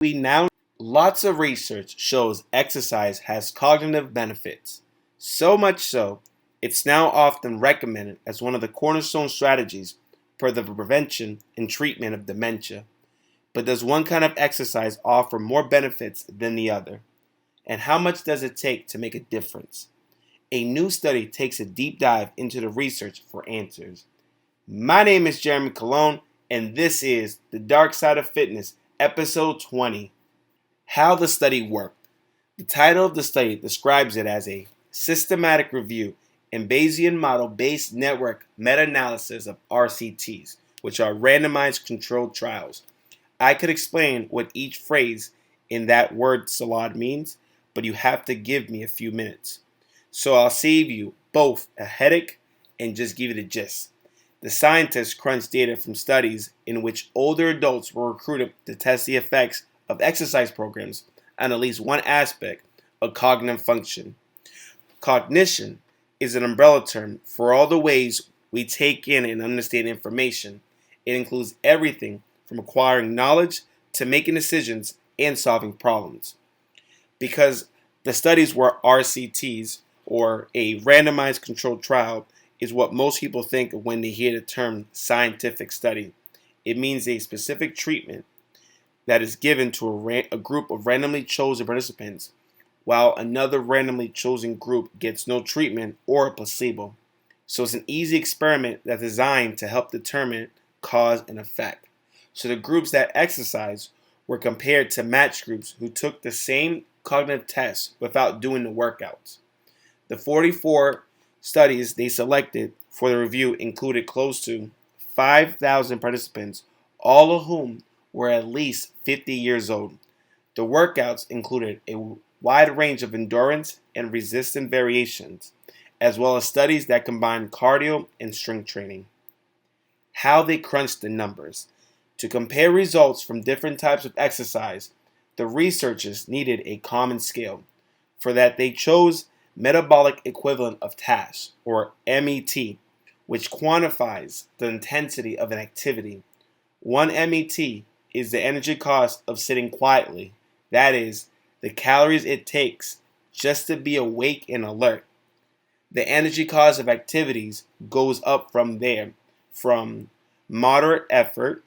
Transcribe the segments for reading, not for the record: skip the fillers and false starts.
We now lots of research shows exercise has cognitive benefits. So much so, it's now often recommended as one of the cornerstone strategies for the prevention and treatment of dementia. But does one kind of exercise offer more benefits than the other? And how much does it take to make a difference? A new study takes a deep dive into the research for answers. My name is Jeremy Colon, and this is The Dark Side of Fitness, Episode 20. How the study worked. The title of the study describes it as a systematic review and Bayesian model-based network meta-analysis of RCTs, which are randomized controlled trials. I could explain what each phrase in that word salad means, but you have to give me a few minutes. So I'll save you both a headache and just give you the gist. The scientists crunched data from studies in which older adults were recruited to test the effects of exercise programs on at least one aspect of cognitive function. Cognition is an umbrella term for all the ways we take in and understand information. It includes everything from acquiring knowledge to making decisions and solving problems. Because the studies were RCTs, or a randomized controlled trial, is what most people think of when they hear the term scientific study. It means a specific treatment that is given to a group of randomly chosen participants, while another randomly chosen group gets no treatment or a placebo. So it's an easy experiment that's designed to help determine cause and effect. So the groups that exercise were compared to matched groups who took the same cognitive tests without doing the workouts. The 44 studies they selected for the review included close to 5,000 participants, all of whom were at least 50 years old. The workouts included a wide range of endurance and resistance variations, as well as studies that combined cardio and strength training. How they crunched the numbers. To compare results from different types of exercise, the researchers needed a common scale. For that, they chose metabolic equivalent of tasks, or MET, which quantifies the intensity of an activity. One MET is the energy cost of sitting quietly, that is, the calories it takes just to be awake and alert. The energy cost of activities goes up from there, from moderate effort,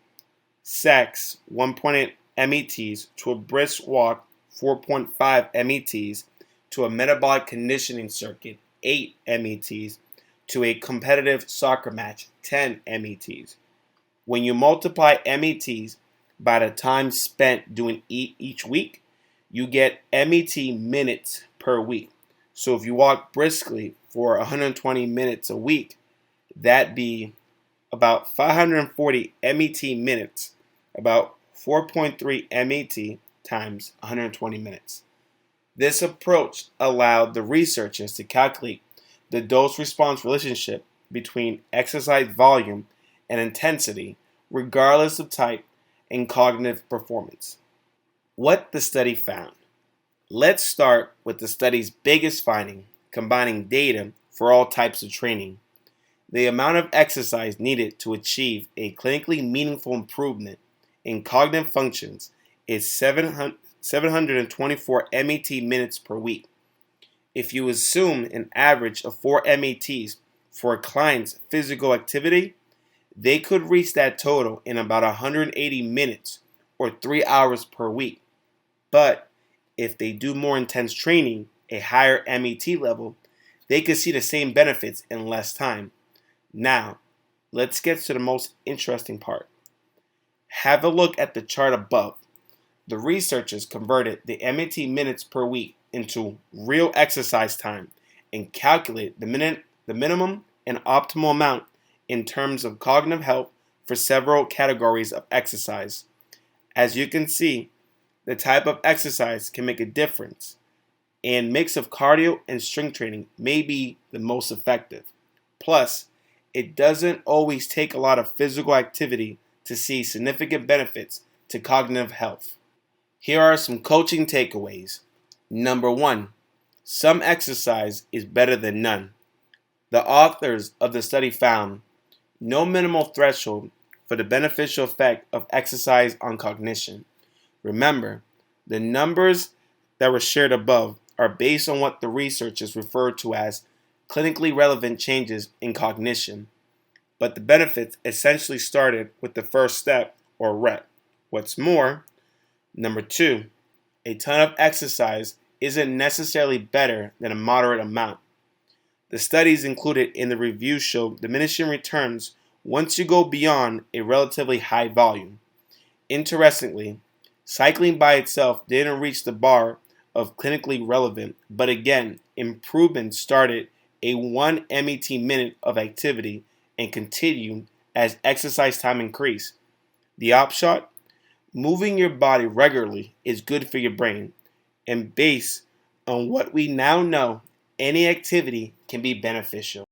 sex 1.8 METs, to a brisk walk 4.5 METs, to a metabolic conditioning circuit 8 METs, to a competitive soccer match 10 METs. When you multiply METs by the time spent doing each week, you get MET minutes per week. So if you walk briskly for 120 minutes a week, that'd be about 540 MET minutes, about 4.3 MET times 120 minutes. This approach allowed the researchers to calculate the dose-response relationship between exercise volume and intensity, regardless of type and cognitive performance. What the study found. Let's start with the study's biggest finding, combining data for all types of training. The amount of exercise needed to achieve a clinically meaningful improvement in cognitive functions is 724 MET minutes per week. If you assume an average of 4 METs for a client's physical activity, they could reach that total in about 180 minutes or 3 hours per week. But if they do more intense training, a higher MET level, they could see the same benefits in less time. Now, let's get to the most interesting part. Have a look at the chart above. The researchers converted the MET minutes per week into real exercise time and calculated the minimum and optimal amount in terms of cognitive health for several categories of exercise. As you can see, the type of exercise can make a difference, and mix of cardio and strength training may be the most effective. Plus, it doesn't always take a lot of physical activity to see significant benefits to cognitive health. Here are some coaching takeaways. Number 1, some exercise is better than none. The authors of the study found no minimal threshold for the beneficial effect of exercise on cognition. Remember, the numbers that were shared above are based on what the researchers refer to as clinically relevant changes in cognition, but the benefits essentially started with the first step, or rep. What's more, number 2, a ton of exercise isn't necessarily better than a moderate amount. The studies included in the review show diminishing returns once you go beyond a relatively high volume. Interestingly, cycling by itself didn't reach the bar of clinically relevant, but again, improvement started a 1 MET minute of activity and continued as exercise time increased. The upshot? Moving your body regularly is good for your brain, and based on what we now know, any activity can be beneficial.